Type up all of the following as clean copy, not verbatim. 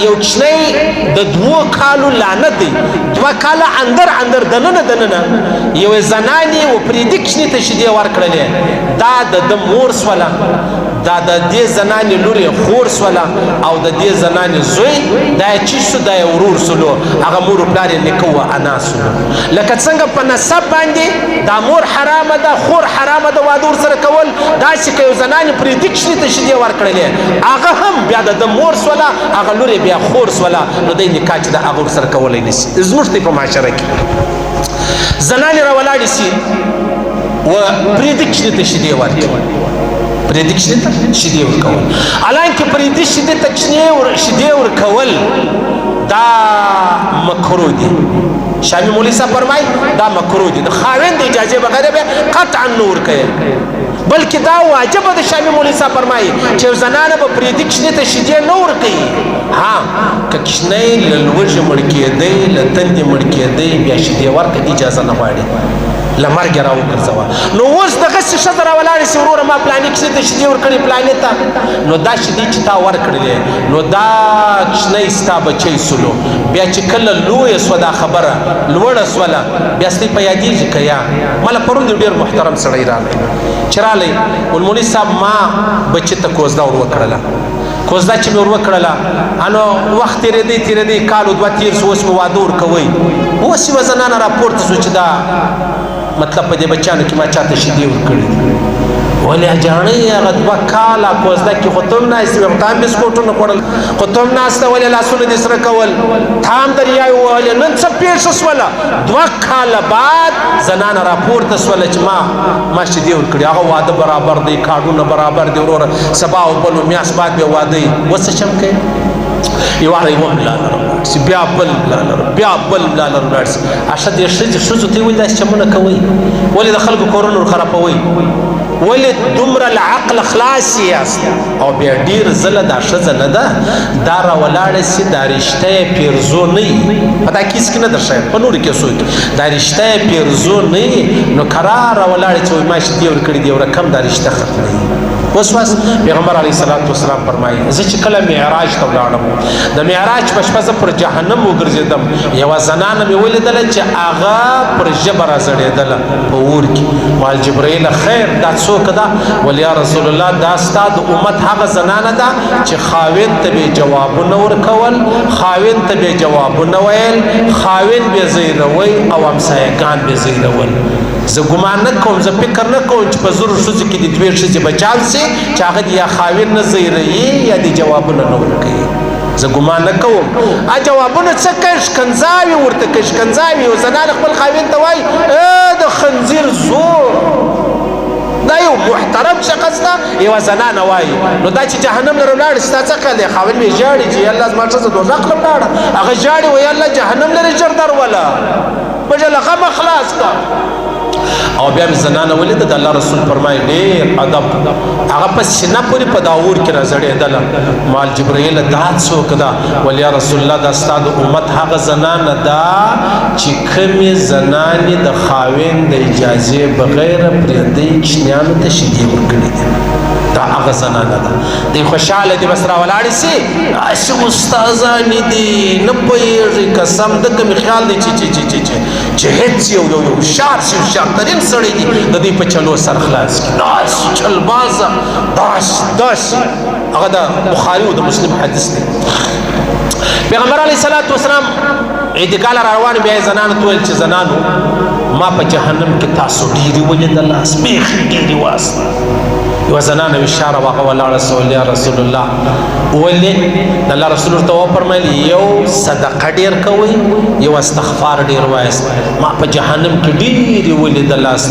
یو کوچنی د 2 کالو لعنت دی 2 کاله اندر دننه یو زنانې و پرېدي کوچني ته شیدې ورکړلې دا د مور سوله دا د دې زنانې لور یې خور سوله او د دې زنانې زوی دا یې چی سو دا یې ورور سولو هغه مور و پلار یې نیکه و انا سولو لکه څنګه په نسب باندې دا مور حرامه ده خور حرامه ده واده ورسره کول داسې که یو زنانې پرېدي کوچني ته شیدې ورکړلې هغه هم بیا د مور سوله هغه لور یې بیا خور سوله نو دی نکاح چې د هغه ورسره کولی نه شي زموږ دی په معاشره کې زنانې راولاړې سي و پرېدي کوچني ته شیدې ورکړي پرېدي کوچني ته شیدې ورکول حالانکې پرېدي شیدې ورکول دا مکروه دي شامی مولوي صاحب فرمایي دا مکروه دي د خاوند د اجازې بغیر بیا قطعا نه ورکوي بلکې دا واجبه ده شامی مولوي صاحب فرمایي چې یو زنانه به پرېدي کوچني ته شیدې نه ورکوي ها که کوچنی له لوږې مړ کېدی له تندې مړ کېدی بیا شیدې ورکړه اجازه نه غواړي له مرګه را وګرځوه نو اوس دغسې ښځه راولاړې سي وروره ما پلاني کوچني ته شیدې ورکړې پلانې ته نو دا شیدې چې تا ورکړلې نو دا کوچنی ستا بچی سولو بیا چې کله لویه سوه دا خبره لوړه سوله بیا ستی په یادېږي که یا مله پرون د ډېر محترم سړی راغی چې رالی ولمولي صاحب ما بچي ته کوزده ور وکړله کوزده چې مې ور وکړله نو وخت تېرېدی کال و 2 تېر سو اوس مې واده ورکوئ اوس یوه زنانه راپورته سو چې دا مطلب په دې بچیانو کې ما چاته شیدې ورکړي ولې اجاڼۍ هغه 2 کاله کوزده کې خو ته هم ناستې وې خو تا هم بسکوټونه خوړل خو ته هم ناسته ولې لاسونه دې سره کول تا هم دریایي ووهلې نن څه پېښه سوله 2 کاله بعد زنانه راپورته سوله چې ما شیدې ورکړي هغه واده برابر دی کارډونه برابر دی وروره سبا او بل میاشت بعد بیا واده یي اوس څه چم کوې یواره یوه ملا لرم لاړ بیا بل ملا لرم بیا بل ملا لرم لاړ شي اشه دې ښځو ته یې ولې داسې چمونه کوئ ولې د خلکو کورونه ورخرابوئ ولې دومره له عقله خلاص یاست او بیا ډېر ځله دا ښځه نه ده دا راولاړه سي دا رشته یې پیرزو نه وي په دا کیس کې نه در ښایم په نورو کیسو کې دا رشته یې پیرزو نه وي نو کرار راولاړې چې وایي ما شیدې ورکړي دي یو رقم دا رشته ختموي اوس پیغمبر علیه السلام فرمایي زه چې کله معراج ته ولاړم د معراج په شپه زه پر جهنم وګرځېدم یوه زنانه مې ولیدله چې هغه پر ژبه راځړېدله په اور کې وال جبرائیل خیر دا څوک ده ول یا رسول الله دا ستا د امت هغه زنانه ده چې خاوند ته به جوابونه ورکول خاوند ته به جوابونه ویل خاوند به زیروي او همسایګان به زیرول زه ګمان نه کوم زه فکر نه کوم چې په زرو ښځو کې د 2 ښځې بچال سي چې هغه د یا خاوند نه زیروي یا د جوابونه نه ورکوي زه ګمان نه کوم جوابونه څه کوي ښکنځاوي ورته کوي ښکنځاوي او زنانه خپل خاوند ته وایي د خنزیر زور دا یو محترم شخص ده یوه زنانه وایي نو دا چې جهنم لره ولاړ ستا څه خیال دی خاوند مې ژاړي چې یا الله زما ښځه دوزخ له ولاړه هغه ژاړي وایي الله جهنم لرې ژر دروله بجه له غمه خلاص کړه او بیا مې زنانه ولیده د الله رسول فرمایي ډېر ادب هغه په سینه پورې په دا اور کې راځړېدله مال جبرائیل دا څوک ده ول یا رسول الله دا ستا د امت هغه زنانه ده چې کومې زنانې د خاوند د اجازې بغیر پرېږدی کوچنیانو ته شیدې ورکړي دي دا هغه زنانه ده دی خوشحاله دي بس راولاړې سي داسې استادانې دي نه پوهېږي قسم ده ته مې خیال دی چې هېڅ یو هوښیار سي هوښیارترین سړی دي د دوی په چلو سر خلاص کړي داسې چلبازه داسې هغه د بخاري او د مسلم حدیث دی پیغمبر علیه الصلاة والسلام اعتکال را روان بیا یې زنانو ته وویل چې زنانو ما په جهنم کې تاسو ډېرې ولیدلاست بیخي ډېرې واست یوه زنانه اشاره وهغه ولاړه سه یا رسول الله ولې د الله رسول ورته وفرمیل یو صدقه ډېر کوئ یو استغفار ډېر وایست ما په جهنم کې ډېرې ولیدلاست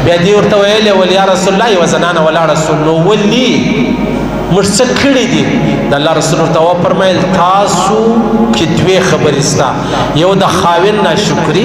بیا دې ورته ویلې ول یا رسول الله یوه زنانه ولاړه سه نو ولې موږ څه کړي دي د الله رسول ورته وفرمیل تاسو کې 2 خبرې سته یو د خاوند ناشکري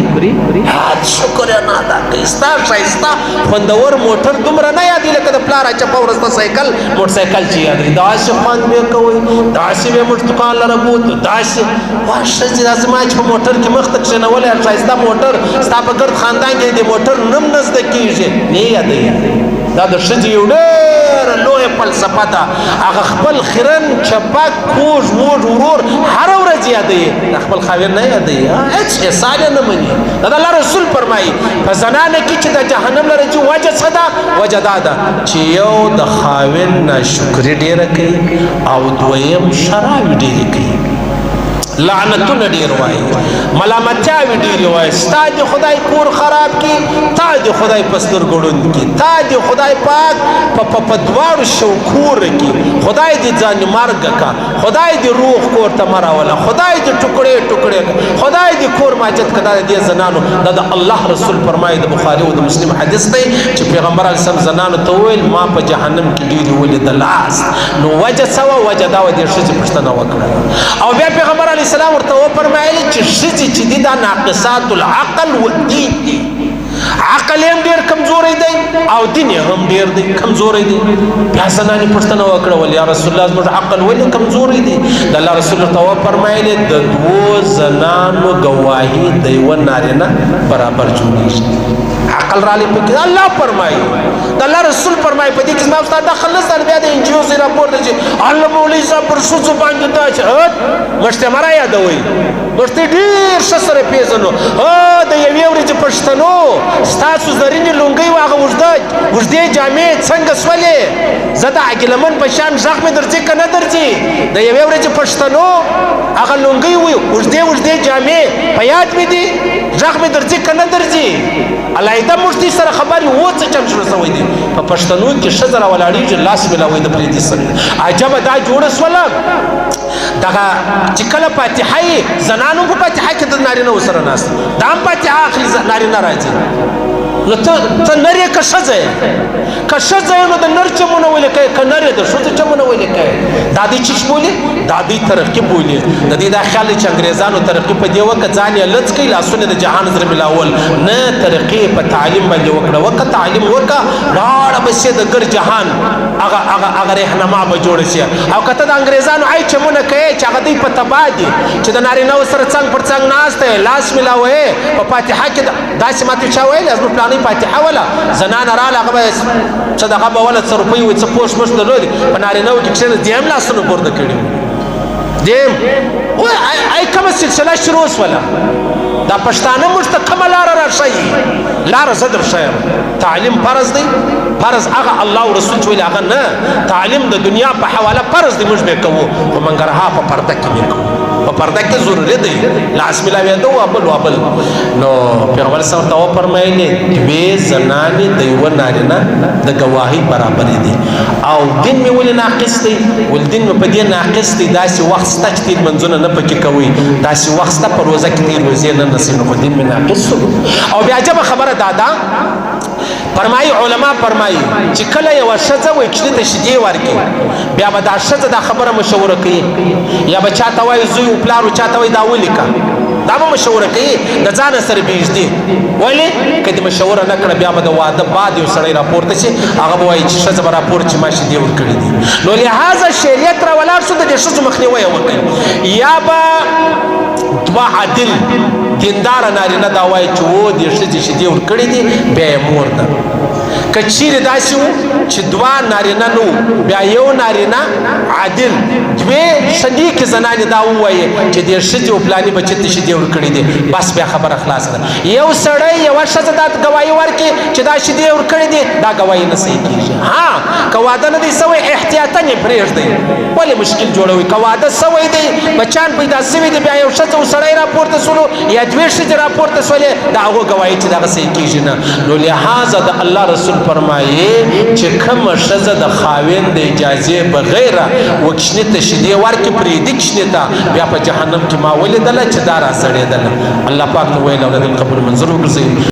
شکر یې نه ادا کوي ستا ښایسته خوندور موټر دومره نه یادوي لکه د پلار اچپه ورسته سایکل موټرسایکل چې یادوي داسې خوند به کوئ داسې به موږ دوکان لره بوتو داسې وا ښځې دا زما چې په موټر کې مخ ته کښېنولی ښایسته موټر ستا په ګرد خاندان کې د موټر نوم نه زده کېږي نه یادوي دا د ښځې یو ډېره لویه فلسفه ده هغه خپل خیرن چپک کوږ موږ ورور هره یوازې یادوي د خپل خاوند نه یادوي هېڅ احسان یې نه مني دا د الله رسول فرمایي په زنانه کې چې د جهنم لره چې وجه څه ده وجه دا ده چې یو د خاوند ناشکري ډېره کوي او دویم شرابې ډېرې کوي لعنتونه ډېر وایي ملامتیاوې ډېرې وایي ستا دې خدای کور خراب کړي تا دې خدای په سترګو ړوند کړي تا دې خدای پاک په دواړو شوکوره کړي خدای دې ځان مرګه کا خدای دې روح کور ته مه راوله خدای دې ټوکړې ټوکړې کا خدای دې کور ماجت که دا د دې زنانو دا د الله رسول فرمایي د بخاري او د مسلم حدیث دی چې پیغمبر علیه السلام زنانو ته وویل ما په جهنم کې ډېرې ولیدلاست نو وجه څه وه وجه دا وه دې ښځې پوښتنه وکړه او بیا پیغمبر علیه السلام ورته وفرمایلي چې ښځې چې دي دا ناقصات العقل والدین دي عقل هم ډېر کمزوری دی او دین یې هم ډېر دی کمزوری دی بیا زنانې پوښتنه وکړه ول یا رسول الله زموږ عقل ولې کمزوری دی د الله رسول ورته وفرمایلي د دوو زنانو ګواهي د یوه نارینه برابر جوړېږي عقل رالی پکې الله فرمایي د الله رسول فرمایي په دې کې زما ستا دخل نشته بیا د انجیو زی راپور دی چې الله مولوي صاحب پر ښځو باندې دا چې مشته مه رایادوئ مشته ډېر ښه سره پېژنو د یوې ورځې پښتنو ستاسو زرینې لونګۍ وه هغه اوږدې جامې څنګه سولې زه د عقلمن په شان غږ مې درځي که نه درځي د یوې ورځې پښتنو هغه لونګۍ وي اوږدې جامې په یاد مې دي غږ مې درځي که نه درځي علاحده موږ دې سره خبرې و څه چم شروع شوی دی په پښتنو کې ښځه راولاړېږي لاس میلاوي د پرېدي سره عجبه دا جوړه سوله دغه چې کله فاتحه یې زنانو په فاتحه کې د نارینهو سره ناست دا هم فاتحه اخلي نارینه راځي نو ته نر یې که ښځه یې که ښځه یې نو د نر چمونه ولې کوې که نر یې د ښځو چمونه ولې کوې دا دوی چیش بولي دا دوی ترقي بولي د دې دا خیال دی چې انګرېزانو ترقي په دې وکړه ځان یې لڅ کوي لاسونه د جهان سره ملاول نه ترقي په تعلیم باندې وکړه وکړه تعلیم وکړه لاړه به سي د ګر جهان هغه رهنما به جوړه شي او که ته د انګرېزانو ای چمونه کوې چې هغه دوی په تباه دي چې د نارینهو سره څنګ پر څنګ ناست دی لاس ملاوې په فاتحه کې داسې ماته چا ویلې زموږ پلانۍ فاتحه وله زنانه راله هغه به صدقه به وله څه روپۍ وي څه پوش مش درلودې په نارینهو کې کښېنه دې هم لاسونه پورته کړي دیم ای کومه سلسله شروع سوله دا پښتانه موږ ته کومه لاره راښیي لاره زه درښیم تعلیم فرض دی فرض هغه الله او رسول چې ویلي هغه نه تعلیم د دنیا په حواله فرض دی موږ به کوو خو منګرها په پرده کې به کوو په پرده کې ضروري دی لاس میلاوېده وابل نو پیغمبر صلی الله علیه وسلم فرمایلي دوې زنانې د یوه نارینه د ګواهۍ برابرې دي او دین مې ولې ناقص دی ول دین مې په دې ناقص دی داسې وخت شته چې تېر منځونه نه پکې کوئ داسې وخت شته په روزه کې تېر روزې نه نسئ نو خو دین مې ناقص او بیا عجبه خبره دا ده فرمایي علما فرمایي چې کله یوه ښځه وکښلي ته شیدې ورکړي بیا به دا ښځه دا خبره مشوره کوي یا به چاته وایي زوی و پلارو چاته وایي دا ولیکه دا به مشوره کوي د ځانه سره بېږدي ولې که دې مشوره نه کړه بیا به د واده بعد یو سړی راپورته شي هغه به وایي چې ښځه به راپور چې ما شیدې ورکړي دي نو لهذا شریعت را ولاړ شو د دې ښځو مخنیوی یې وکړي یا به دوه عادل دینداره نارینه دا وایي چې و دې ښځې شیدې ورکړي دي بیا یې مور ده که چیرې داسې و چې دوه نارینه نه و بیا یو نارینه عادل دوې ښه نیکې زنانې دا ووایي چې دې ښځې و پلاني بچي ته شیدې ورکړي دي بس بیا خبره خلاصه ده یو سړی یوه ښځه دا ګواهي ورکړي چې دا شیدې ورکړي دي دا ګواهي نه صحیح کېږي ها که واده نه دی سوی احتیاطاً یې پرېږدئ ولې مشکل جوړوي که واده سوی دی بچیان پیدا سوي دي بیا یو ښځه و سړی راپورته سولو یا دوې ښځې راپورته سولې د هغو ګواهي چې دغه صحیح کېږي نه نو لهذا د الله رسول فرمایي چې کومه ښځه د خاوند د اجازې بغیر وکښنې ته شیدې ورکړي پرېږدي کښنې ته بیا په جهنم کې ما ولیدله چې دا راسړېدله الله پاک نو ویل اولادل قبول منظور وګرځوي